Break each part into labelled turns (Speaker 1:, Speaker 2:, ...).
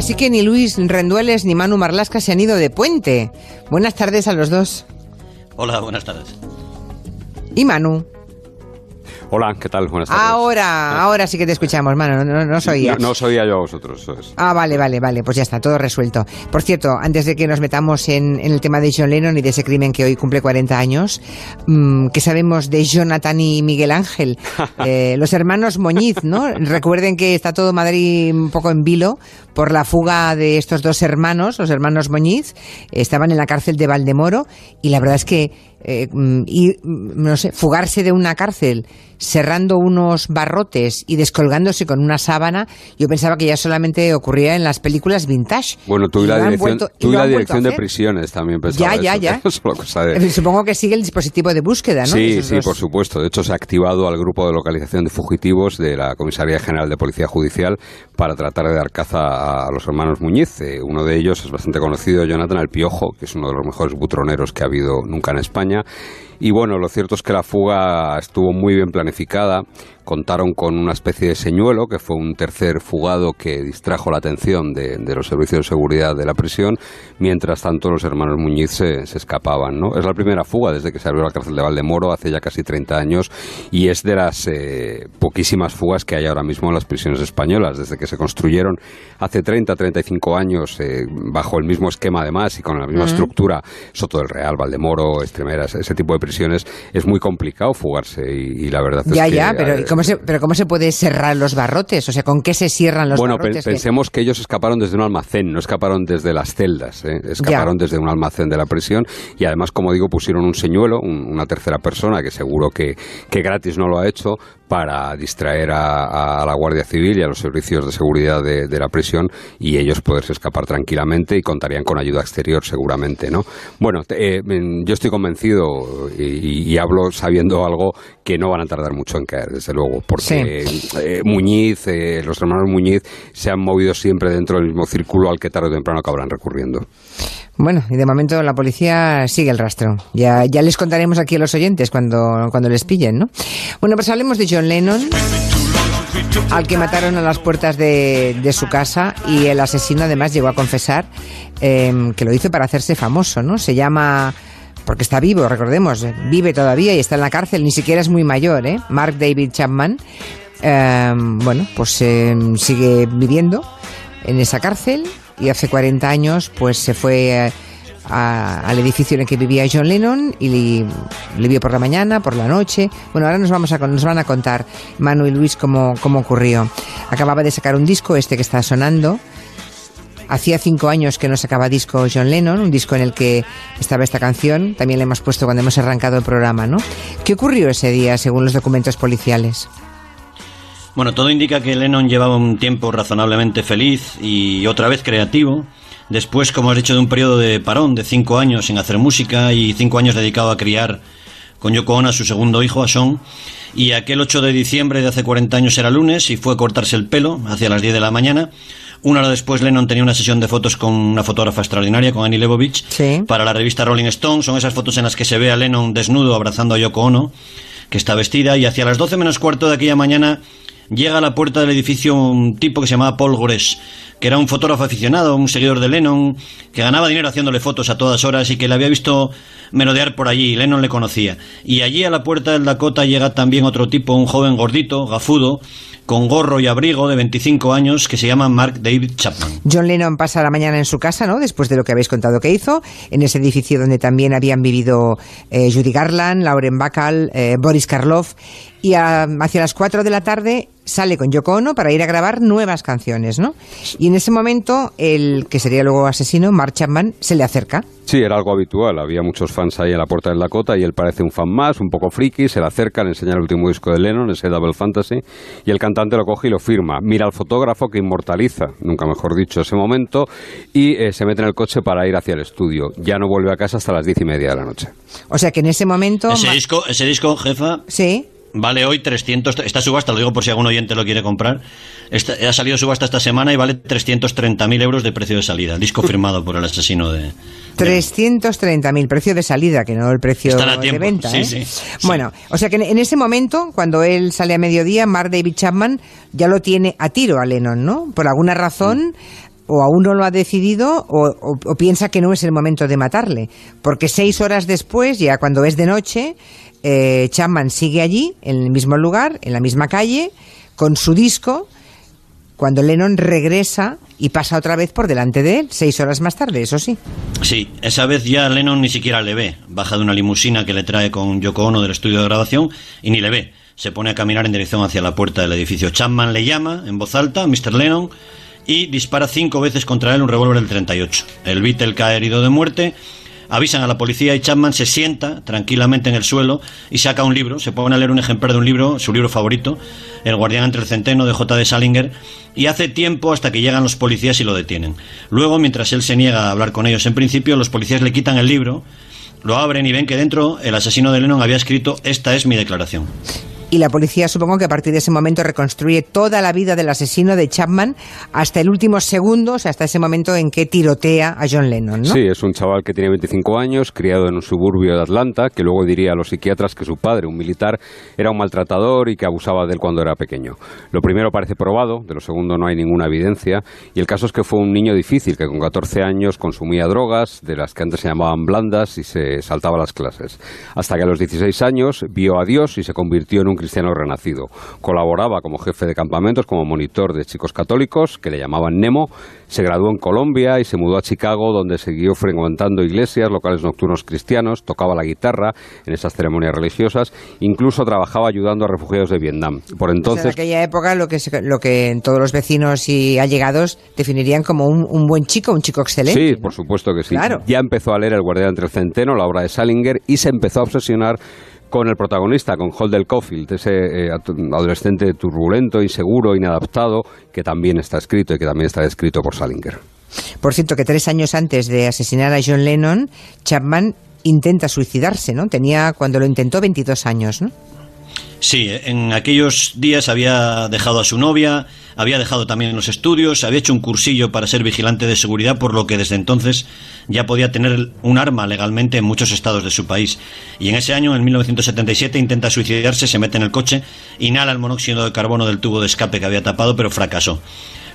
Speaker 1: Así que ni Luis Rendueles ni Manu Marlasca se han ido de puente. Buenas tardes a los dos.
Speaker 2: Hola, buenas tardes.
Speaker 1: ¿Y Manu?
Speaker 3: Hola, ¿qué tal? Buenas tardes.
Speaker 1: Ahora sí que te escuchamos, Manu, no os oía.
Speaker 3: No os oía yo a vosotros, eso es.
Speaker 1: Vale, pues ya está, todo resuelto. Por cierto, antes de que nos metamos en el tema de John Lennon y de ese crimen que hoy cumple 40 años, ¿qué sabemos de Jonathan y Miguel Ángel? Los hermanos Muñiz, ¿no? Recuerden que está todo Madrid un poco en vilo por la fuga de estos dos hermanos, los hermanos Muñiz. Estaban en la cárcel de Valdemoro y la verdad es que fugarse de una cárcel cerrando unos barrotes y descolgándose con una sábana, yo pensaba que ya solamente ocurría en las películas vintage.
Speaker 3: Bueno, tú y la dirección de prisiones también pensaba
Speaker 1: ya.
Speaker 3: Eso.
Speaker 1: Supongo que sigue el dispositivo de búsqueda, ¿no?
Speaker 3: Sí, por supuesto. De hecho, se ha activado al grupo de localización de fugitivos de la Comisaría General de Policía Judicial para tratar de dar caza a los hermanos Muñiz. Uno de ellos es bastante conocido, Jonathan El Piojo, que es uno de los mejores butroneros que ha habido nunca en España. Y bueno, lo cierto es que la fuga estuvo muy bien planificada. Contaron con una especie de señuelo, que fue un tercer fugado que distrajo la atención de los servicios de seguridad de la prisión, mientras tanto los hermanos Muñiz se escapaban, ¿no? Es la primera fuga desde que se abrió la cárcel de Valdemoro hace ya casi 30 años y es de las poquísimas fugas que hay ahora mismo en las prisiones españolas. Desde que se construyeron hace 35 años, bajo el mismo esquema además y con la misma estructura, Soto del Real, Valdemoro, Extremeras, ese tipo de prisiones, es muy complicado fugarse y la verdad es que...
Speaker 1: ¿Pero cómo se puede cerrar los barrotes? O sea, ¿con qué se cierran los barrotes?
Speaker 3: Bueno, pensemos que ellos escaparon desde un almacén, no escaparon desde las celdas, escaparon desde un almacén de la prisión y además, como digo, pusieron un señuelo, una tercera persona que seguro que gratis no lo ha hecho, para distraer a la Guardia Civil y a los servicios de seguridad de la prisión y ellos poderse escapar tranquilamente y contarían con ayuda exterior seguramente, ¿no? Bueno, yo estoy convencido y hablo sabiendo algo que no van a tardar mucho en caer, desde luego, porque Muñiz, los hermanos Muñiz se han movido siempre dentro del mismo círculo al que tarde o temprano acabarán recurriendo.
Speaker 1: Bueno, y de momento la policía sigue el rastro. Ya les contaremos aquí a los oyentes cuando les pillen, ¿no? Bueno, pues hablemos de John Lennon, al que mataron a las puertas de su casa, y el asesino además llegó a confesar que lo hizo para hacerse famoso, ¿no? Se llama... porque está vivo, recordemos, vive todavía y está en la cárcel, ni siquiera es muy mayor, Mark David Chapman. Sigue viviendo en esa cárcel y hace 40 años pues se fue al edificio en el que vivía John Lennon y le vio por la mañana, por la noche. Bueno, ahora nos van a contar Manu y Luis cómo ocurrió. Acababa de sacar un disco, que está sonando. Hacía 5 años que no sacaba disco John Lennon, un disco en el que estaba esta canción. También la hemos puesto cuando hemos arrancado el programa, ¿no? ¿Qué ocurrió ese día, según los documentos policiales?
Speaker 2: Bueno, todo indica que Lennon llevaba un tiempo razonablemente feliz y otra vez creativo. Después, como has dicho, de un periodo de parón de 5 años sin hacer música y 5 años dedicado a criar con Yoko Ono a su segundo hijo, a Sean. Y aquel 8 de diciembre de hace 40 años era lunes y fue a cortarse el pelo hacia las 10 de la mañana. Una hora después, Lennon tenía una sesión de fotos con una fotógrafa extraordinaria, con Annie Leibovitz, para la revista Rolling Stone. Son esas fotos en las que se ve a Lennon desnudo abrazando a Yoko Ono, que está vestida, y hacia las 12 menos cuarto de aquella mañana llega a la puerta del edificio un tipo que se llamaba Paul Gores, que era un fotógrafo aficionado, un seguidor de Lennon, que ganaba dinero haciéndole fotos a todas horas y que le había visto merodear por allí. Lennon le conocía. Y allí a la puerta del Dakota llega también otro tipo, un joven gordito, gafudo, con gorro y abrigo, de 25 años, que se llama Mark David Chapman.
Speaker 1: John Lennon pasa la mañana en su casa, ¿no? Después de lo que habéis contado que hizo, en ese edificio donde también habían vivido Judy Garland, Lauren Bacall, Boris Karloff, y hacia las 4 de la tarde sale con Yoko Ono para ir a grabar nuevas canciones, ¿no? Y en ese momento, el que sería luego asesino, Mark Chapman, se le acerca.
Speaker 3: Sí, era algo habitual. Había muchos fans ahí en la puerta del Dakota y él parece un fan más, un poco friki, se le acerca, le enseña el último disco de Lennon, ese Double Fantasy, y el cantante lo coge y lo firma. Mira al fotógrafo que inmortaliza, nunca mejor dicho, ese momento, y se mete en el coche para ir hacia el estudio. Ya no vuelve a casa hasta las 10:30 de la noche.
Speaker 1: O sea que en ese momento...
Speaker 2: Ese disco, jefa...
Speaker 1: Sí.
Speaker 2: Vale hoy 300... Esta subasta, lo digo por si algún oyente lo quiere comprar. Ha salido subasta esta semana y vale 330.000 euros de precio de salida. Disco firmado por el asesino de...
Speaker 1: 330.000, precio de salida, que no el precio de venta.
Speaker 2: Sí.
Speaker 1: Bueno, o sea que en ese momento, cuando él sale a mediodía, Mark David Chapman ya lo tiene a tiro a Lennon, ¿no? Por alguna razón... o aún no lo ha decidido o piensa que no es el momento de matarle, porque 6 horas después, ya cuando es de noche, Chapman sigue allí, en el mismo lugar, en la misma calle, con su disco, cuando Lennon regresa y pasa otra vez por delante de él, 6 horas más tarde, eso sí.
Speaker 2: Sí, esa vez ya Lennon ni siquiera le ve. Baja de una limusina que le trae con Yoko Ono del estudio de grabación y ni le ve. Se pone a caminar en dirección hacia la puerta del edificio. Chapman le llama en voz alta, Mr. Lennon, y dispara 5 veces contra él un revólver del 38. El Beatle cae herido de muerte. Avisan a la policía y Chapman se sienta tranquilamente en el suelo y saca un libro, se pone a leer un ejemplar de un libro, su libro favorito, El guardián entre el centeno, de J.D. Salinger, y hace tiempo hasta que llegan los policías y lo detienen. Luego, mientras él se niega a hablar con ellos en principio, los policías le quitan el libro, lo abren y ven que dentro el asesino de Lennon había escrito: "Esta es mi declaración".
Speaker 1: Y la policía, supongo que a partir de ese momento reconstruye toda la vida del asesino de Chapman hasta el último segundo, o sea, hasta ese momento en que tirotea a John Lennon, ¿no?
Speaker 3: Sí, es un chaval que tiene 25 años, criado en un suburbio de Atlanta, que luego diría a los psiquiatras que su padre, un militar, era un maltratador y que abusaba de él cuando era pequeño. Lo primero parece probado, de lo segundo no hay ninguna evidencia, y el caso es que fue un niño difícil, que con 14 años consumía drogas, de las que antes se llamaban blandas, y se saltaba las clases. Hasta que a los 16 años vio a Dios y se convirtió en un cristiano renacido. Colaboraba como jefe de campamentos, como monitor de chicos católicos, que le llamaban Nemo. Se graduó en Colombia y se mudó a Chicago, donde siguió frecuentando iglesias, locales nocturnos cristianos, tocaba la guitarra en esas ceremonias religiosas, incluso trabajaba ayudando a refugiados de Vietnam. Por entonces,
Speaker 1: pues en aquella época lo que todos los vecinos y allegados definirían como un buen chico, un chico excelente.
Speaker 3: Sí,
Speaker 1: ¿no?
Speaker 3: por supuesto que sí.
Speaker 1: Claro.
Speaker 3: Ya empezó a leer El guardián entre el centeno, la obra de Salinger, y se empezó a obsesionar con el protagonista, con Holden Caulfield, ese adolescente turbulento, inseguro, inadaptado, que también está escrito y que también está descrito por Salinger.
Speaker 1: Por cierto, que 3 años antes de asesinar a John Lennon, Chapman intenta suicidarse, ¿no? Tenía, cuando lo intentó, 22 años, ¿no?
Speaker 2: Sí, en aquellos días había dejado a su novia, había dejado también los estudios, había hecho un cursillo para ser vigilante de seguridad, por lo que desde entonces ya podía tener un arma legalmente en muchos estados de su país. Y en ese año, en 1977, intenta suicidarse, se mete en el coche, inhala el monóxido de carbono del tubo de escape que había tapado, pero fracasó.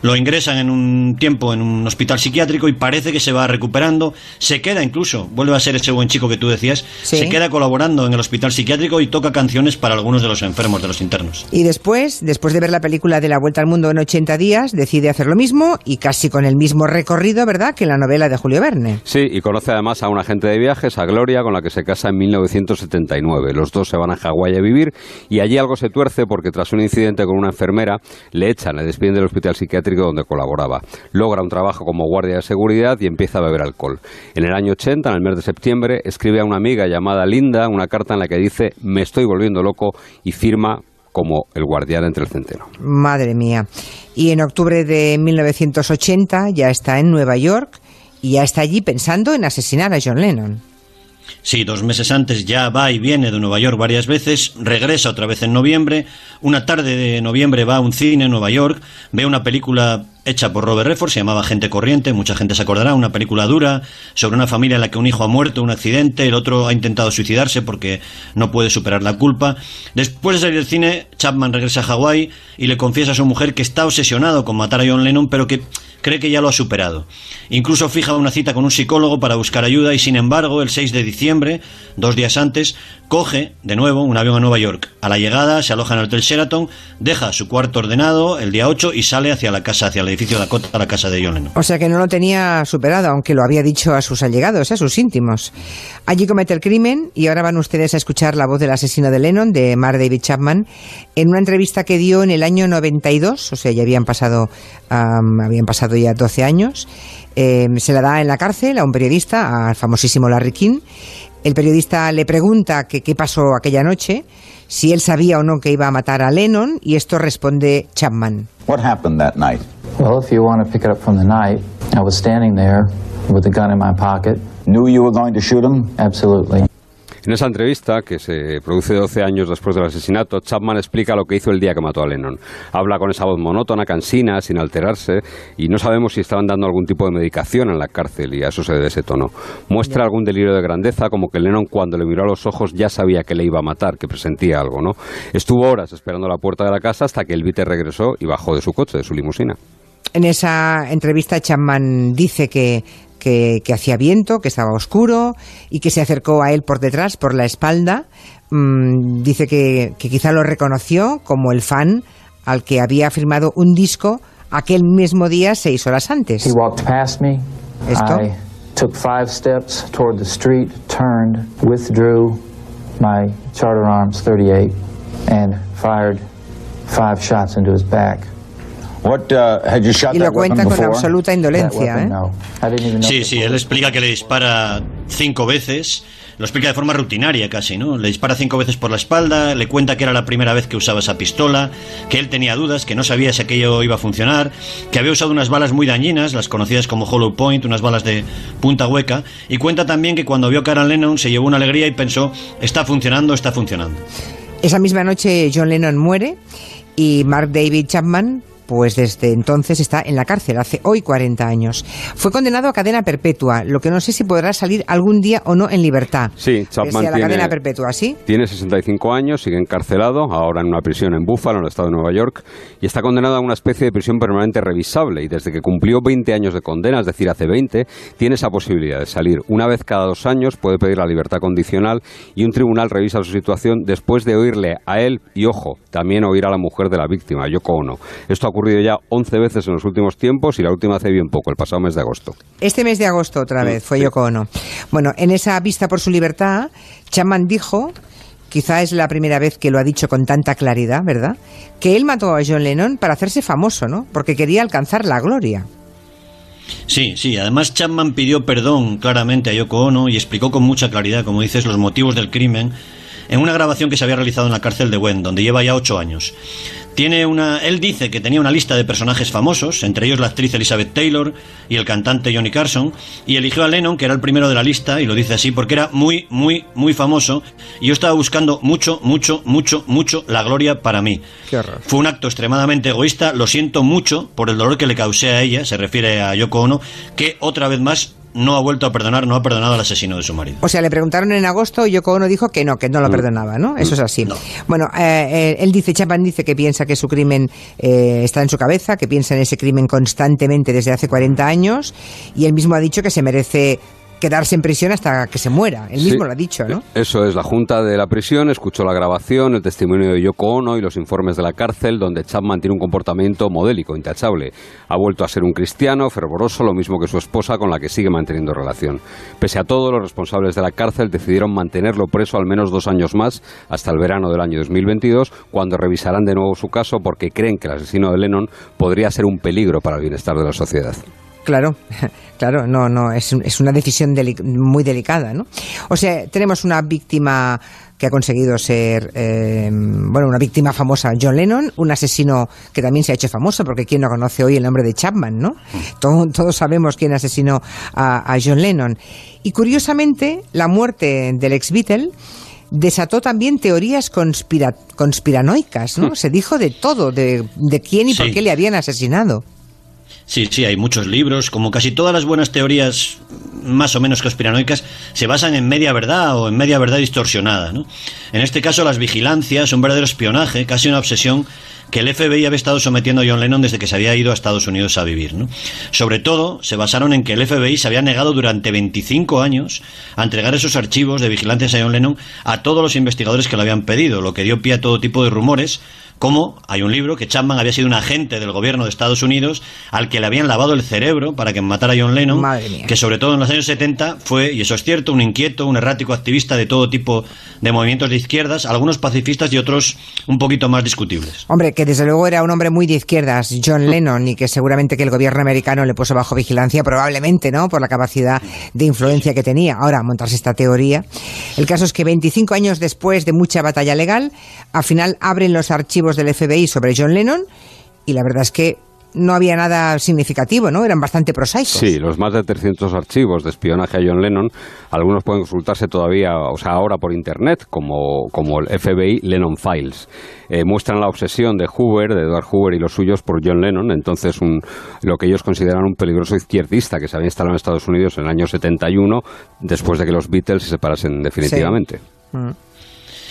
Speaker 2: Lo ingresan en un tiempo en un hospital psiquiátrico y parece que se va recuperando, se queda incluso, vuelve a ser ese buen chico que tú decías,
Speaker 1: sí.
Speaker 2: Se queda colaborando en el hospital psiquiátrico y toca canciones para algunos de los enfermos, de los internos.
Speaker 1: Y después de ver la película de La Vuelta al Mundo en 80 días, decide hacer lo mismo y casi con el mismo recorrido, ¿verdad?, que la novela de Julio Verne.
Speaker 3: Sí, y conoce además a un agente de viajes, a Gloria, con la que se casa en 1979. Los dos se van a Hawái a vivir y allí algo se tuerce porque tras un incidente con una enfermera le echan, le despiden del hospital psiquiátrico donde colaboraba. Logra un trabajo como guardia de seguridad y empieza a beber alcohol. En el año 80, en el mes de septiembre, escribe a una amiga llamada Linda una carta en la que dice: "Me estoy volviendo loco", y firma como el guardián entre el centeno.
Speaker 1: Madre mía. Y en octubre de 1980 ya está en Nueva York y ya está allí pensando en asesinar a John Lennon.
Speaker 2: Sí, 2 meses antes ya va y viene de Nueva York varias veces, regresa otra vez en noviembre, una tarde de noviembre va a un cine en Nueva York, ve una película hecha por Robert Redford, se llamaba Gente Corriente, mucha gente se acordará, una película dura sobre una familia en la que un hijo ha muerto, un accidente, el otro ha intentado suicidarse porque no puede superar la culpa. Después de salir del cine, Chapman regresa a Hawái y le confiesa a su mujer que está obsesionado con matar a John Lennon, pero que cree que ya lo ha superado. Incluso fija una cita con un psicólogo para buscar ayuda y, sin embargo, el 6 de diciembre, 2 días antes, coge de nuevo un avión a Nueva York. A la llegada se aloja en el Hotel Sheraton, deja su cuarto ordenado el día 8 y sale hacia la casa, hacia el edificio Dakota, a la casa de John Lennon.
Speaker 1: O sea que no lo tenía superado, aunque lo había dicho a sus allegados, a sus íntimos. Allí comete el crimen y ahora van ustedes a escuchar la voz del asesino de Lennon, de Mark David Chapman, en una entrevista que dio en el año 92, o sea, ya habían pasado ya 12 años. Se la da en la cárcel a un periodista, al famosísimo Larry King. El periodista le pregunta qué pasó aquella noche, si él sabía o no que iba a matar a Lennon, y esto responde Chapman.
Speaker 4: What happened that night?
Speaker 5: Well, if you want to pick it up from the night, I was standing there with the gun in my pocket.
Speaker 4: Knew you were going to shoot him?
Speaker 5: Absolutely.
Speaker 3: En esa entrevista, que se produce 12 años después del asesinato, Chapman explica lo que hizo el día que mató a Lennon. Habla con esa voz monótona, cansina, sin alterarse, y no sabemos si estaban dando algún tipo de medicación en la cárcel, y a eso se debe ese tono. Muestra algún delirio de grandeza, como que Lennon, cuando le miró a los ojos, ya sabía que le iba a matar, que presentía algo, ¿no? Estuvo horas esperando a la puerta de la casa hasta que el Beatle regresó y bajó de su coche, de su limusina.
Speaker 1: En esa entrevista Chapman dice que hacía viento, que estaba oscuro y que se acercó a él por detrás, por la espalda. Dice que quizá lo reconoció como el fan al que había firmado un disco aquel mismo día 6 horas antes.
Speaker 5: He walked past me.
Speaker 1: ¿Esto?
Speaker 5: I took 5 steps toward the street, turned, withdrew my Charter Arms 38 and fired 5 shots into his back.
Speaker 4: What, had you shot
Speaker 1: Y lo
Speaker 4: that weapon
Speaker 1: cuenta con
Speaker 4: before?
Speaker 1: absoluta
Speaker 5: That
Speaker 1: indolencia,
Speaker 5: weapon,
Speaker 1: ¿eh?
Speaker 5: no. I didn't even know
Speaker 2: Sí,
Speaker 5: the
Speaker 2: sí,
Speaker 5: bullet.
Speaker 2: él explica que le dispara 5 veces, lo explica de forma rutinaria casi, ¿no? Le dispara 5 veces por la espalda, le cuenta que era la primera vez que usaba esa pistola, que él tenía dudas, que no sabía si aquello iba a funcionar, que había usado unas balas muy dañinas, las conocidas como hollow point, unas balas de punta hueca, y cuenta también que cuando vio que era Lennon se llevó una alegría y pensó, está funcionando, está funcionando.
Speaker 1: Esa misma noche John Lennon muere y Mark David Chapman, pues desde entonces está en la cárcel, hace hoy 40 años. Fue condenado a cadena perpetua, lo que no sé si podrá salir algún día o no en libertad.
Speaker 3: Sí, Chapman
Speaker 1: a la cadena perpetua, ¿sí?
Speaker 3: Tiene 65 años, sigue encarcelado, ahora en una prisión en Buffalo, en el estado de Nueva York, y está condenado a una especie de prisión permanente revisable, y desde que cumplió 20 años de condena, es decir, hace 20, tiene esa posibilidad de salir. Una vez cada 2 años puede pedir la libertad condicional y un tribunal revisa su situación después de oírle a él y, ojo, también oír a la mujer de la víctima, Yoko Ono. Esto ha ocurrido ya 11 veces en los últimos tiempos y la última hace bien poco, el pasado mes de agosto.
Speaker 1: Este mes de agosto otra vez fue Yoko Ono. Bueno, en esa vista por su libertad, Chapman dijo, quizá es la primera vez que lo ha dicho con tanta claridad, ¿verdad?, que él mató a John Lennon para hacerse famoso, ¿no?, porque quería alcanzar la gloria.
Speaker 2: Sí, además Chapman pidió perdón claramente a Yoko Ono y explicó con mucha claridad, como dices, los motivos del crimen en una grabación que se había realizado en la cárcel de Wend, donde lleva ya 8 años. Él dice que tenía una lista de personajes famosos, entre ellos la actriz Elizabeth Taylor y el cantante Johnny Carson, y eligió a Lennon, que era el primero de la lista, y lo dice así porque era muy, muy, muy famoso, y yo estaba buscando mucho la gloria para mí.
Speaker 1: Qué horror.
Speaker 2: Fue un acto extremadamente egoísta, lo siento mucho por el dolor que le causé a ella, se refiere a Yoko Ono, que otra vez más no ha vuelto a perdonar, no ha perdonado al asesino de su marido.
Speaker 1: O sea, le preguntaron en agosto y Yoko Ono dijo que no lo perdonaba, ¿no? Eso es así.
Speaker 2: No.
Speaker 1: Bueno, Chapman dice que piensa que su crimen está en su cabeza, que piensa en ese crimen constantemente desde hace 40 años, y él mismo ha dicho que se merece quedarse en prisión hasta que se muera. Él mismo lo ha dicho, ¿no?
Speaker 3: Eso es, la Junta de la Prisión escuchó la grabación, el testimonio de Yoko Ono y los informes de la cárcel, donde Chapman tiene un comportamiento modélico, intachable. Ha vuelto a ser un cristiano, fervoroso, lo mismo que su esposa, con la que sigue manteniendo relación. Pese a todo, los responsables de la cárcel decidieron mantenerlo preso al menos 2 años más, hasta el verano del año 2022, cuando revisarán de nuevo su caso, porque creen que el asesino de Lennon podría ser un peligro para el bienestar de la sociedad.
Speaker 1: Claro, es una decisión muy delicada, ¿no? O sea, tenemos una víctima que ha conseguido ser, una víctima famosa, John Lennon, un asesino que también se ha hecho famoso, porque ¿quién no conoce hoy el nombre de Chapman, no? Todos sabemos quién asesinó a John Lennon. Y curiosamente, la muerte del ex Beatle desató también teorías conspiranoicas, ¿no? Se dijo de todo, de quién y por qué le habían asesinado.
Speaker 2: Sí, hay muchos libros, como casi todas las buenas teorías más o menos conspiranoicas, se basan en media verdad o en media verdad distorsionada, ¿no? En este caso las vigilancias, un verdadero espionaje, casi una obsesión que el FBI había estado sometiendo a John Lennon desde que se había ido a Estados Unidos a vivir, ¿no? Sobre todo, se basaron en que el FBI se había negado durante 25 años a entregar esos archivos de vigilancias a John Lennon a todos los investigadores que lo habían pedido, lo que dio pie a todo tipo de rumores, como hay un libro que Chapman había sido un agente del gobierno de Estados Unidos al que le habían lavado el cerebro para que matara a John Lennon, que sobre todo en los años 70 fue, y eso es cierto, un inquieto, un errático activista de todo tipo de movimientos de izquierdas, algunos pacifistas y otros un poquito más discutibles.
Speaker 1: Hombre, que desde luego era un hombre muy de izquierdas, John Lennon, y que seguramente que el gobierno americano le puso bajo vigilancia, probablemente, ¿no?, por la capacidad de influencia que tenía. Ahora, montarse esta teoría. El caso es que 25 años después de mucha batalla legal, al final abren los archivos del FBI sobre John Lennon y la verdad es que no había nada significativo, ¿no? Eran bastante prosaicos. Sí,
Speaker 3: los más de 300 archivos de espionaje a John Lennon, algunos pueden consultarse todavía, ahora por internet, como el FBI Lennon Files. Muestran la obsesión de Edward Hoover y los suyos por John Lennon, entonces lo que ellos consideran un peligroso izquierdista que se había instalado en Estados Unidos en el año 71, después de que los Beatles se separasen definitivamente.
Speaker 1: Sí.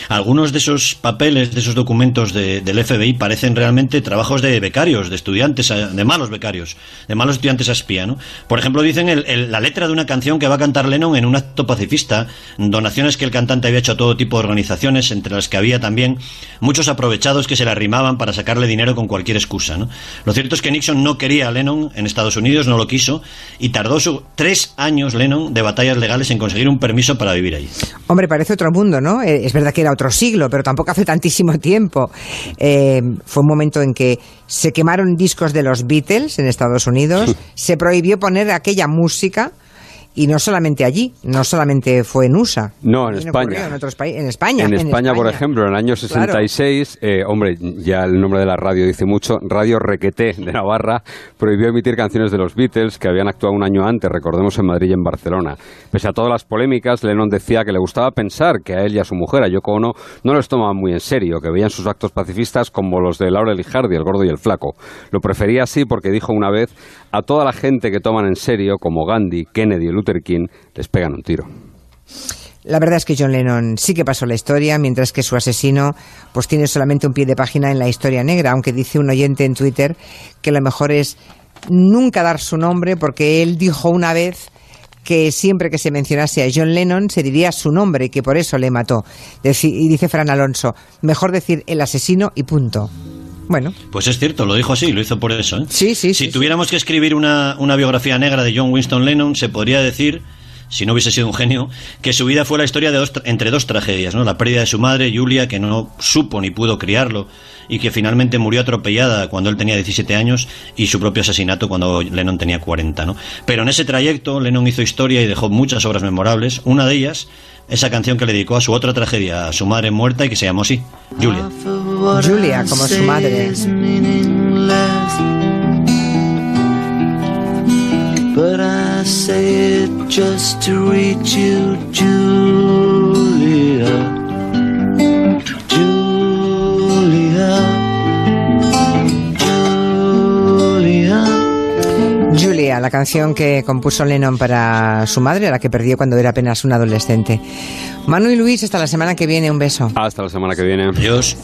Speaker 2: Algunos de esos papeles, de esos documentos del FBI parecen realmente trabajos de becarios, de estudiantes, de malos becarios, de malos estudiantes a espía, ¿no? Por ejemplo, dicen la letra de una canción que va a cantar Lennon en un acto pacifista, donaciones que el cantante había hecho a todo tipo de organizaciones, entre las que había también muchos aprovechados que se le arrimaban para sacarle dinero con cualquier excusa, ¿no? Lo cierto es que Nixon no quería a Lennon en Estados Unidos, no lo quiso, y tardó 3 años Lennon de batallas legales en conseguir un permiso para vivir allí.
Speaker 1: Hombre, parece otro mundo, ¿no? Es verdad que era otro siglo, pero tampoco hace tantísimo tiempo. Fue un momento en que se quemaron discos de los Beatles en Estados Unidos, se prohibió poner aquella música. Y no solamente allí, no solamente fue en USA.
Speaker 3: No, en España.
Speaker 1: En otros países, en España.
Speaker 3: En España, por ejemplo, en el año 66, claro. Hombre, ya el nombre de la radio dice mucho, Radio Requeté de Navarra prohibió emitir canciones de los Beatles que habían actuado un año antes, recordemos, en Madrid y en Barcelona. Pese a todas las polémicas, Lennon decía que le gustaba pensar que a él y a su mujer, a Yoko Ono, no los tomaban muy en serio, que veían sus actos pacifistas como los de Laurel y Hardy, el gordo y el flaco. Lo prefería así porque dijo una vez: a toda la gente que toman en serio, como Gandhi, Kennedy y Luther King, les pegan un tiro.
Speaker 1: La verdad es que John Lennon sí que pasó la historia, mientras que su asesino pues tiene solamente un pie de página en la historia negra, aunque dice un oyente en Twitter que lo mejor es nunca dar su nombre, porque él dijo una vez que siempre que se mencionase a John Lennon se diría su nombre y que por eso le mató. Y dice Fran Alonso, mejor decir el asesino y punto. Bueno.
Speaker 2: Pues es cierto, lo dijo así, lo hizo por eso, ¿eh?
Speaker 1: Sí.
Speaker 2: Si tuviéramos que escribir una biografía negra de John Winston Lennon, se podría decir, si no hubiese sido un genio, que su vida fue la historia de entre dos tragedias, ¿no? La pérdida de su madre, Julia, que no supo ni pudo criarlo y que finalmente murió atropellada cuando él tenía 17 años, y su propio asesinato cuando Lennon tenía 40, ¿no? Pero en ese trayecto Lennon hizo historia y dejó muchas obras memorables. Una de ellas, esa canción que le dedicó a su otra tragedia, a su madre muerta, y que se llamó así, Julia.
Speaker 1: Julia, como su madre.
Speaker 6: But I say it just to reach you, Julia, Julia, Julia.
Speaker 1: Julia, la canción que compuso Lennon para su madre, a la que perdió cuando era apenas un adolescente. Manu y Luis, hasta la semana que viene, un beso.
Speaker 3: Hasta la semana que viene.
Speaker 2: Adiós.